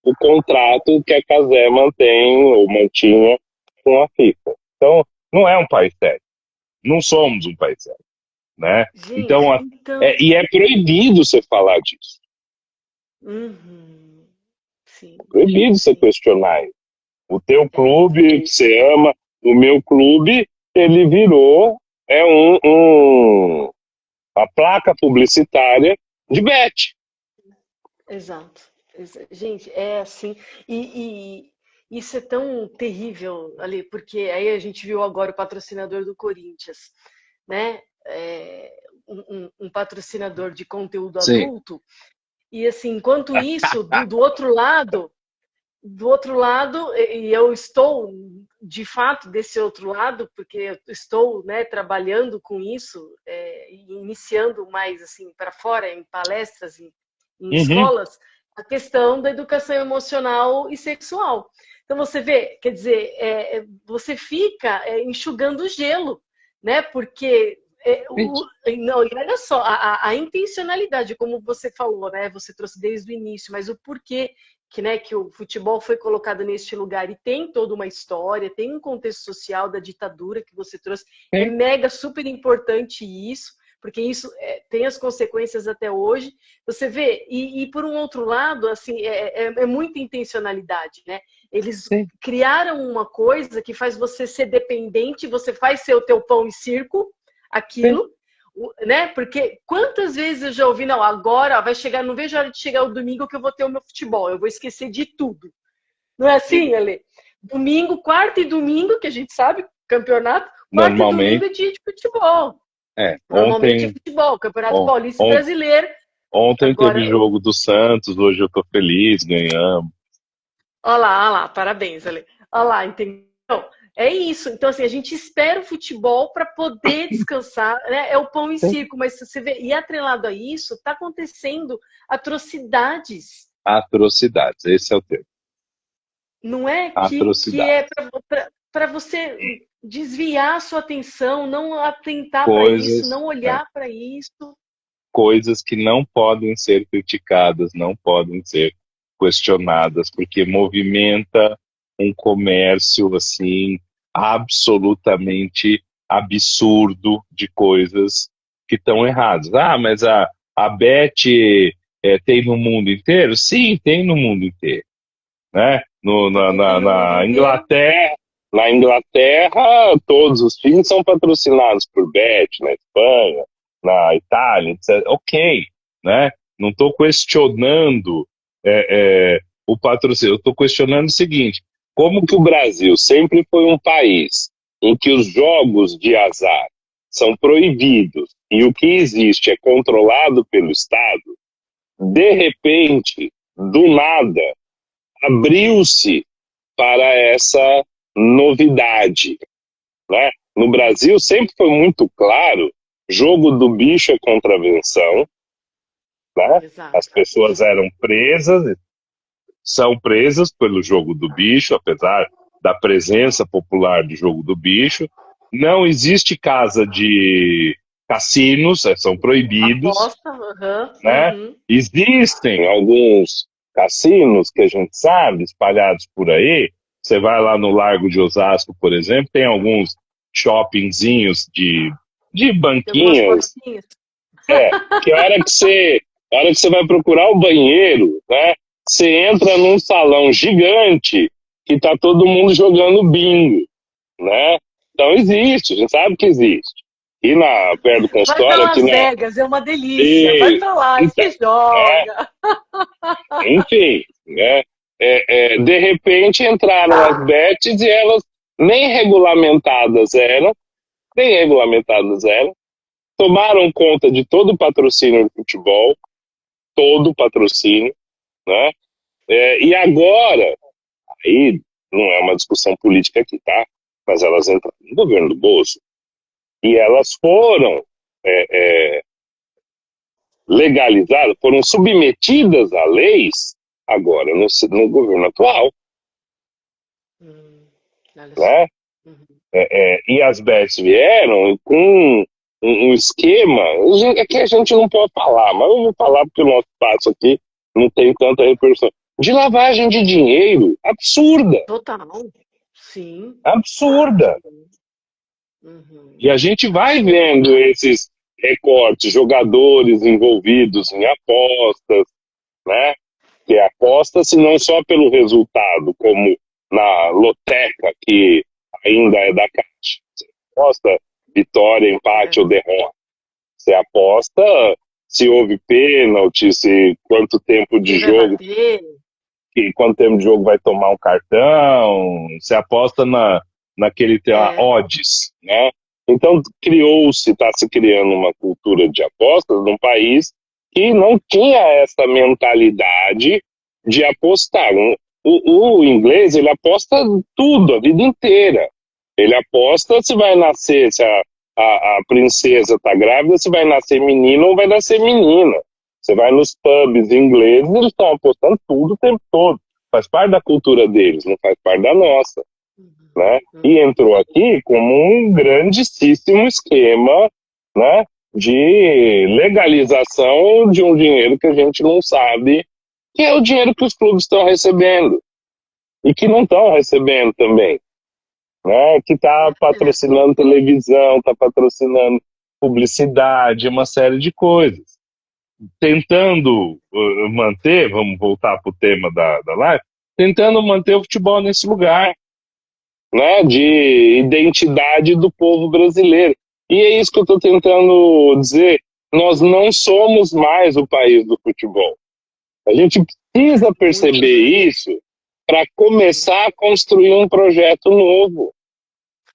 o contrato que a Cazé mantém ou mantinha com a FIFA. Então, não é um país sério. Não somos um país sério, né? Gente, Então, então. e é proibido você falar disso. Uhum, sim, É proibido você sim. questionar isso. O teu clube É. que você ama, o meu clube, ele virou a placa publicitária de bet. Exato. Gente, é assim. E isso é tão terrível ali, porque aí a gente viu agora o patrocinador do Corinthians, né? Um patrocinador de conteúdo Sim. adulto. E assim, enquanto isso, do outro lado, e eu estou de fato desse outro lado, porque eu estou, né, trabalhando com isso, e iniciando mais assim para fora, em palestras, em Uhum. escolas, a questão da educação emocional e sexual. Então você vê, quer dizer, você fica enxugando o gelo, né? Porque não, e olha só, a intencionalidade, como você falou, né? Você trouxe desde o início, mas o porquê que, né, que o futebol foi colocado neste lugar e tem toda uma história, tem um contexto social da ditadura que você trouxe, é mega super importante isso, porque isso tem as consequências até hoje. Você vê, e por um outro lado, assim, é muita intencionalidade, né? Eles criaram uma coisa que faz você ser dependente, você faz ser o teu pão e circo, aquilo, né? Porque quantas vezes eu já ouvi, não, agora vai chegar, não vejo a hora de chegar o domingo que eu vou ter o meu futebol, eu vou esquecer de tudo. Não é assim, Ale? Domingo, quarta e domingo, que a gente sabe, campeonato, quarta e domingo é dia de futebol. Normalmente Ontem, futebol, Campeonato Paulista e Brasileiro. Ontem agora, teve jogo do Santos, hoje eu tô feliz, ganhamos. Olha lá, parabéns, Ale. Olha lá, entendeu? É isso. Então, assim, a gente espera o futebol para poder descansar, né? É o pão e circo, mas você vê, e atrelado a isso, está acontecendo atrocidades. Atrocidades, esse é o termo. Não é? Que é para você desviar a sua atenção, não atentar para isso, não olhar para isso. Coisas que não podem ser criticadas, não podem ser questionadas, porque movimenta um comércio assim absolutamente absurdo de coisas que estão erradas. Ah, mas a Bet tem no mundo inteiro? Sim, tem no mundo inteiro, né? Na Inglaterra, todos os times são patrocinados por Bet, na Espanha, na Itália, etc. Ok, né? Não estou questionando o patrocínio, eu estou questionando o seguinte: como que o Brasil sempre foi um país em que os jogos de azar são proibidos e o que existe é controlado pelo Estado, de repente, do nada, abriu-se para essa novidade, né? No Brasil sempre foi muito claro, jogo do bicho é contravenção, né? As pessoas eram presas, são presas pelo jogo do bicho, apesar da presença popular do jogo do bicho. Não existe casa de cassinos, são proibidos. Aposta, né? Existem alguns cassinos que a gente sabe, espalhados por aí. Você vai lá no Largo de Osasco, por exemplo, tem alguns shoppingzinhos de banquinhas. Que a hora que você vai procurar o banheiro, né? Você entra num salão gigante que tá todo mundo jogando bingo, né? Então existe, a gente sabe que existe. E perto do consultório... Vai pra Las Vegas, é uma delícia. Vai pra lá, então, você joga. Enfim, né? De repente entraram as bets e elas nem regulamentadas eram, tomaram conta de todo o patrocínio do futebol, todo o patrocínio, né? E agora, aí não é uma discussão política aqui, tá? Mas elas entraram no governo do Bolso e elas foram legalizadas, foram submetidas a leis agora no governo atual. Né? E as bets vieram com um esquema, é que a gente não pode falar, mas eu vou falar porque o nosso espaço aqui não tem tanta repercussão, de lavagem de dinheiro, absurda. Total, sim. Absurda. E a gente vai vendo esses recortes, jogadores envolvidos em apostas, né? Que aposta-se não só pelo resultado, como na loteca, que ainda é da Caixa. Você aposta vitória, empate ou derrota. Você aposta se houve pênalti, se quanto tempo de jogo, quanto tempo de jogo vai tomar um cartão. Você aposta naquele odds, né? Então está se criando uma cultura de apostas num país que não tinha essa mentalidade de apostar. O inglês, ele aposta tudo, a vida inteira. Ele aposta se vai nascer, se a princesa está grávida, se vai nascer menino ou vai nascer menina. Você vai nos pubs ingleses, eles estão apostando tudo o tempo todo. faz parte da cultura deles, não faz parte da nossa, né? E Uhum. entrou aqui como um grandíssimo esquema, né, de legalização de um dinheiro que a gente não sabe que é o dinheiro que os clubes estão recebendo e que não estão recebendo também, né? Que está Exato. patrocinando televisão, está patrocinando publicidade, uma série de coisas. Tentando manter, vamos voltar para o tema da live, tentando manter o futebol nesse lugar, né, de identidade do povo brasileiro. E é isso que eu estou tentando dizer. Nós não somos mais o país do futebol. A gente precisa Muito perceber mais. isso para começar a construir um projeto novo.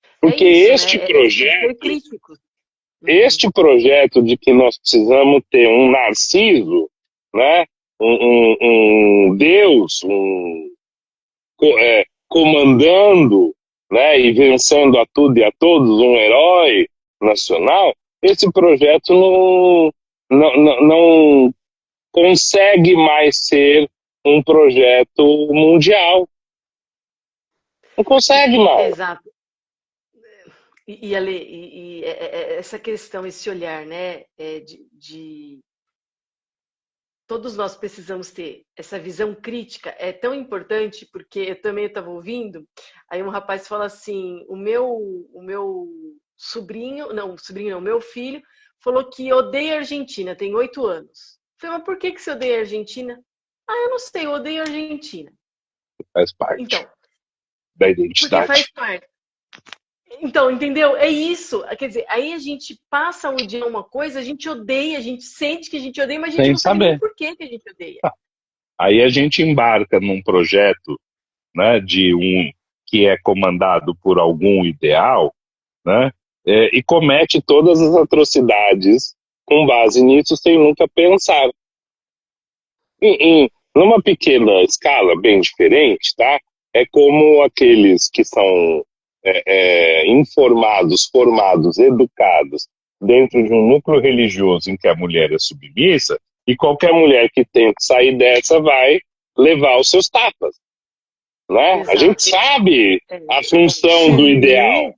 É Porque isso, né? É ser críticos. Uhum. este projeto de que nós precisamos ter um Narciso, né, um Deus, comandando, né, e vencendo a tudo e a todos, um herói nacional, esse projeto não consegue mais ser um projeto mundial. Não consegue mais. Exato. Ale, essa questão, esse olhar, né, todos nós precisamos ter essa visão crítica, é tão importante, porque eu também estava ouvindo, aí um rapaz fala assim, o meu sobrinho não, o meu filho falou que odeia a Argentina, tem 8 anos. Eu falei, mas por que você odeia a Argentina? Ah, eu não sei, eu odeio a Argentina. Faz parte Então, da porque faz identidade. parte. Então, entendeu? É isso. Quer dizer, aí a gente passa a odiar uma coisa, a gente odeia, a gente sente que a gente odeia, mas a gente Sem não sabe nem saber. por que a gente odeia. Aí a gente embarca num projeto, né, de que é comandado por algum ideal, né, e comete todas as atrocidades com base nisso sem nunca pensar. Numa pequena escala bem diferente, tá? É como aqueles que são informados, formados, educados dentro de um núcleo religioso em que a mulher é submissa, e qualquer mulher que tente sair dessa vai levar os seus tapas, né? A gente Exato. sabe É. a função do ideal. Sim.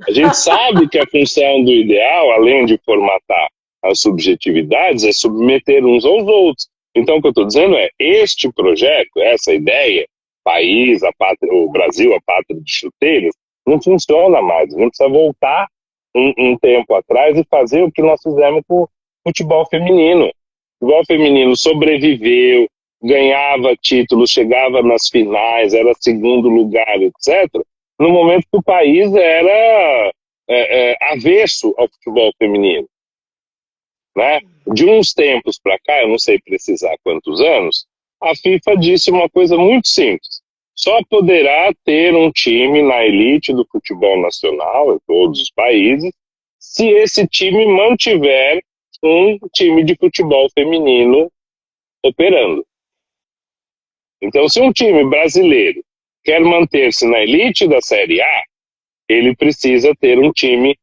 A gente sabe que a função do ideal, além de formatar as subjetividades, é submeter uns aos outros. Então, o que eu estou dizendo é, este projeto, essa ideia, país, a pátria, o Brasil, a pátria de chuteiras, não funciona mais. A gente precisa voltar um tempo atrás e fazer o que nós fizemos com o futebol feminino. O futebol feminino sobreviveu, ganhava títulos, chegava nas finais, era segundo lugar, etc., no momento que o país era avesso ao futebol feminino, né? De uns tempos para cá, eu não sei precisar quantos anos, a FIFA disse uma coisa muito simples: só poderá ter um time na elite do futebol nacional em todos os países se esse time mantiver um time de futebol feminino operando. Então, se um time brasileiro quer manter-se na elite da Série A, ele precisa ter um time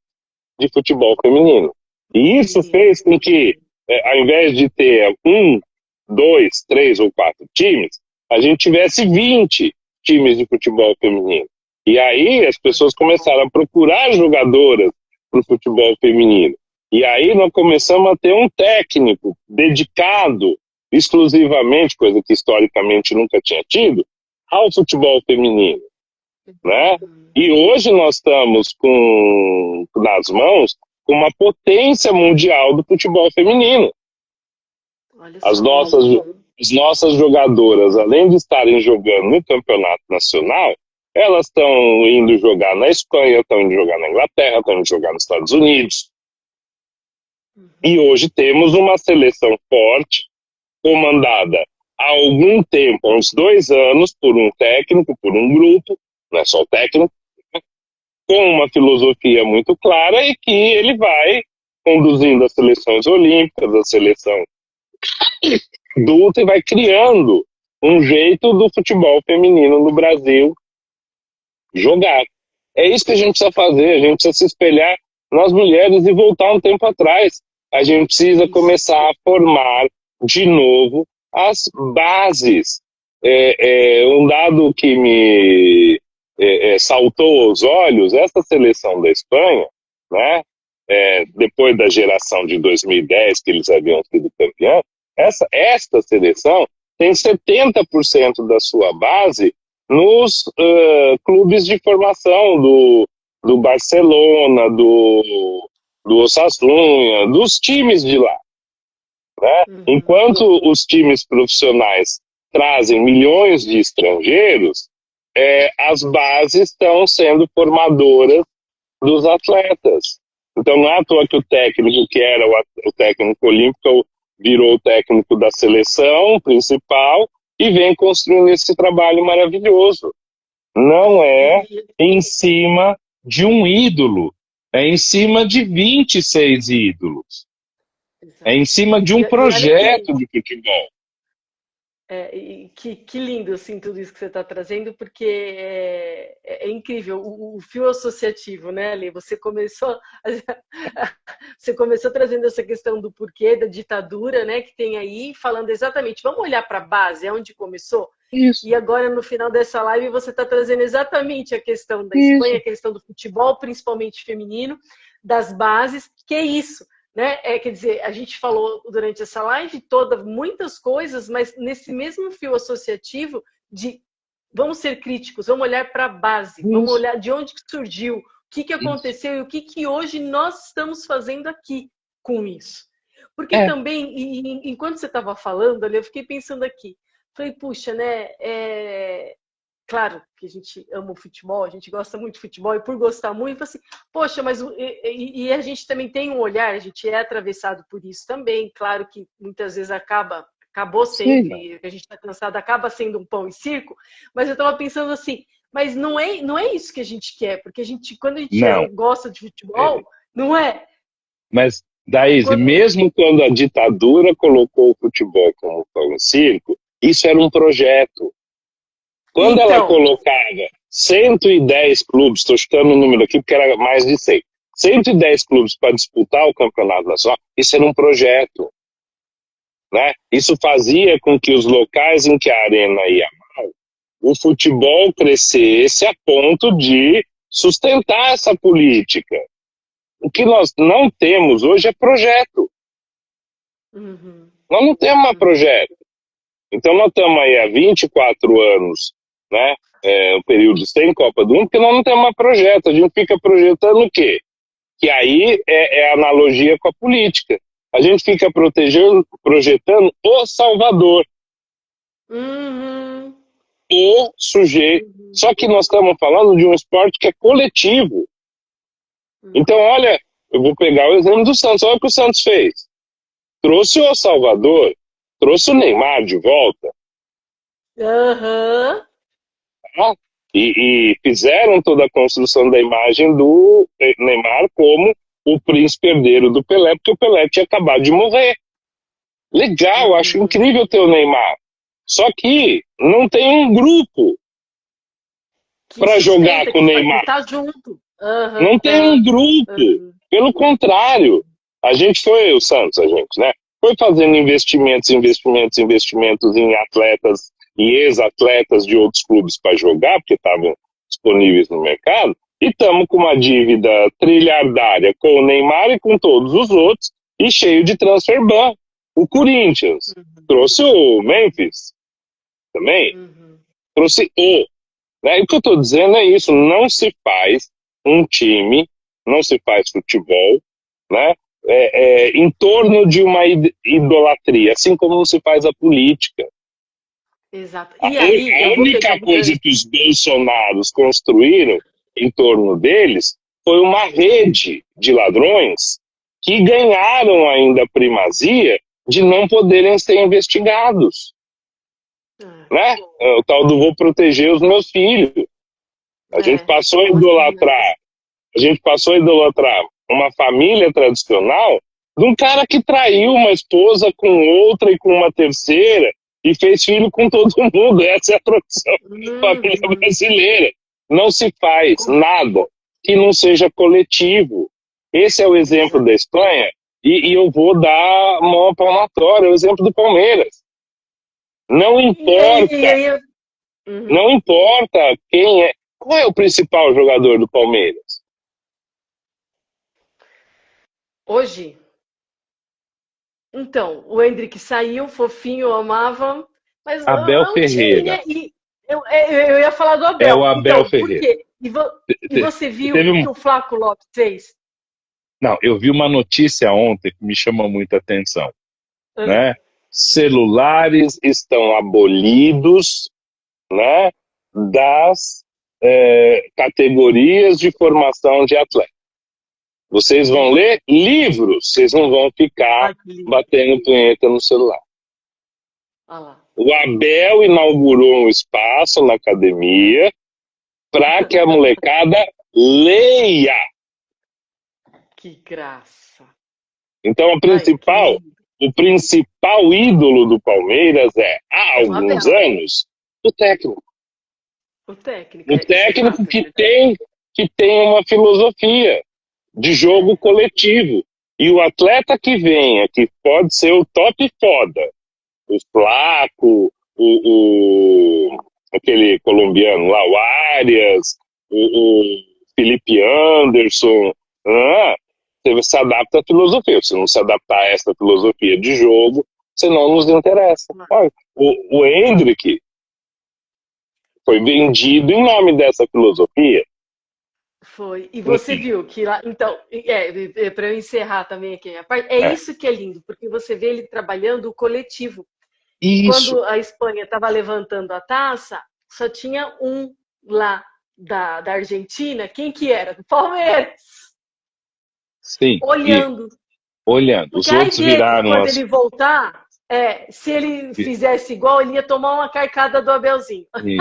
de futebol feminino. E isso fez com que, ao invés de ter 1, 2, 3 ou 4 times, a gente tivesse 20 times de futebol feminino. E aí as pessoas começaram a procurar jogadoras para o futebol feminino. E aí nós começamos a ter um técnico dedicado exclusivamente, coisa que historicamente nunca tinha tido, ao futebol feminino, né? E hoje nós estamos nas mãos com uma potência mundial do futebol feminino. Olha As só. nossas jogadoras, além de estarem jogando no campeonato nacional, elas estão indo jogar na Espanha, estão indo jogar na Inglaterra, estão indo jogar nos Estados Unidos. E hoje temos uma seleção forte, comandada há algum tempo, há uns 2 anos, por um técnico, por um grupo, não é só o técnico, com uma filosofia muito clara e que ele vai conduzindo as seleções olímpicas, a seleção adulta e vai criando um jeito do futebol feminino no Brasil jogar. É isso que a gente precisa fazer, a gente precisa se espelhar nas mulheres e voltar um tempo atrás. A gente precisa começar a formar de novo as bases Um dado que me saltou aos olhos, essa seleção da Espanha, né, depois da geração de 2010, que eles haviam sido campeão, esta seleção tem 70% da sua base nos clubes de formação do Barcelona, do Osasuna, dos times de lá. Né? Enquanto os times profissionais trazem milhões de estrangeiros, as bases estão sendo formadoras dos atletas. Então não é à toa que o técnico, que era o técnico olímpico, virou o técnico da seleção principal e vem construindo esse trabalho maravilhoso. Não é em cima de um ídolo, é em cima de 26 ídolos. É em cima de um projeto de futebol. Que lindo, assim, tudo isso que você está trazendo, porque é incrível o fio associativo, né, Ali? Você começou trazendo essa questão do porquê da ditadura, né, que tem aí, falando exatamente, vamos olhar para a base, é onde começou? Isso. E agora, no final dessa live, você está trazendo exatamente a questão da Espanha, a questão do futebol, principalmente feminino, das bases, que é isso. Né? Quer dizer, a gente falou durante essa live toda muitas coisas, mas nesse mesmo fio associativo de vamos ser críticos, vamos olhar para a base, vamos olhar de onde surgiu, o que aconteceu e o que hoje nós estamos fazendo aqui com isso. Porque também, enquanto você estava falando ali, eu fiquei pensando aqui, falei, puxa, né? Claro que a gente ama o futebol, a gente gosta muito de futebol, e por gostar muito, assim, poxa, mas e a gente também tem um olhar, a gente é atravessado por isso também, claro que muitas vezes acabou sempre, a gente está cansado, acaba sendo um pão e circo, mas eu estava pensando assim, mas não é isso que a gente quer, porque quando a gente gosta de futebol, não é. Mas, Daíse, mesmo quando a ditadura colocou o futebol como pão e circo, isso era um projeto. Quando ela colocava 110 clubes, estou chutando o número aqui porque era mais de 100, 110 clubes para disputar o campeonato nacional, isso era um projeto. Né? Isso fazia com que os locais em que a arena ia mal, o futebol crescesse a ponto de sustentar essa política. O que nós não temos hoje é projeto. Nós não temos mais projeto. Então nós estamos aí há 24 anos, né, um período sem Copa do Mundo, porque nós não temos mais projeto. A gente fica projetando o quê? Que aí é analogia com a política. A gente fica projetando o Salvador. O sujeito. Só que nós estamos falando de um esporte que é coletivo. Então, olha, eu vou pegar o exemplo do Santos. Olha o que o Santos fez. Trouxe o Salvador, trouxe o Neymar de volta. E fizeram toda a construção da imagem do Neymar como o príncipe herdeiro do Pelé, porque o Pelé tinha acabado de morrer. Legal, acho incrível ter o Neymar. Só que não tem um grupo para jogar com o Neymar. Tá junto. Não tem um grupo. Pelo contrário, o Santos, né? Foi fazendo investimentos em atletas e ex-atletas de outros clubes para jogar, porque estavam disponíveis no mercado, e estamos com uma dívida trilhardária com o Neymar e com todos os outros, e cheio de transfer ban. O Corinthians trouxe o Memphis também, trouxe né? E o que eu estou dizendo é isso, não se faz um time, não se faz futebol, né? Em torno de uma idolatria, assim como não se faz a política. Exato. E a única coisa que os bolsonaros construíram em torno deles foi uma rede de ladrões que ganharam ainda a primazia de não poderem ser investigados. Né? O tal do vou proteger os meus filhos. A gente passou a idolatrar uma família tradicional de um cara que traiu uma esposa com outra e com uma terceira e fez filho com todo mundo. Essa é a tradição da família brasileira. Não se faz nada que não seja coletivo. Esse é o exemplo da Espanha, e eu vou dar uma palmatória, o exemplo do Palmeiras. Não E aí, importa, uhum. não importa quem é. Qual é o principal jogador do Palmeiras? Hoje, então, o Hendrick saiu, fofinho, eu amava, mas Abel é um time, Ferreira. né? E eu ia falar do É o Abel. Abel Então, por Ferreira. quê? E você viu Teve o um. que o Flaco Lopes fez? Não, eu vi uma notícia ontem que me chama muita atenção, Ah, né? Celulares estão abolidos, né, das categorias de formação de atleta. Vocês vão ler livros, vocês não vão ficar ai, que lindo. batendo punheta no celular. Olha lá. O Abel inaugurou um espaço na academia para que a molecada leia. Que graça. Então, Ai, que lindo. o principal ídolo do Palmeiras é, há É o alguns Abel, anos, o técnico. o técnico. O Isso é técnico fato, é verdade. que tem uma filosofia de jogo coletivo. E o atleta que venha, que pode ser o top foda, o Flaco, aquele colombiano lá, o Arias, o Felipe Anderson, ah, você se adapta à filosofia. Se não se adaptar a essa filosofia de jogo, você não nos interessa. Olha, o Hendrick foi vendido em nome dessa filosofia. Foi. E você Enfim, viu que lá. Então, para eu encerrar também aqui a minha parte, é é. isso que é lindo, porque você vê ele trabalhando o coletivo. Isso, Quando a Espanha estava levantando a taça, só tinha um lá da Argentina. Quem que era? Do Palmeiras. sim. E Olhando. olhando, Porque os aí outros dele, viraram quando as. ele voltar, se ele fizesse igual, ele ia tomar uma carcada do Abelzinho. E,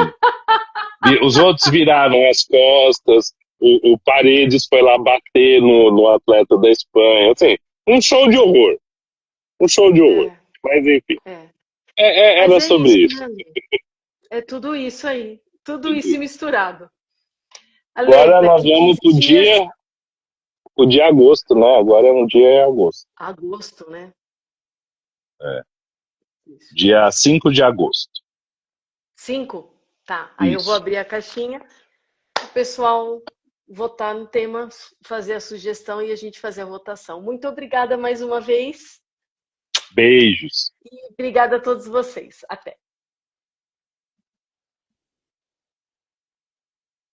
os outros viraram as costas, o Paredes foi lá bater no atleta da Espanha. Assim, um show de horror. Um show de horror. É, Mas enfim, é. Mas Era é isso, sobre isso. né? É tudo isso aí. Tudo isso misturado. Ale, Agora nós daqui vamos 15 dias, pro dia agosto, né? Agora é um dia em agosto. agosto, né? é, Isso. dia 5 de agosto. 5? Tá. Aí eu vou Isso. abrir a caixinha, o pessoal votar no tema, fazer a sugestão e a gente fazer a votação. Muito obrigada mais uma vez Beijos. e obrigada a todos vocês. Até.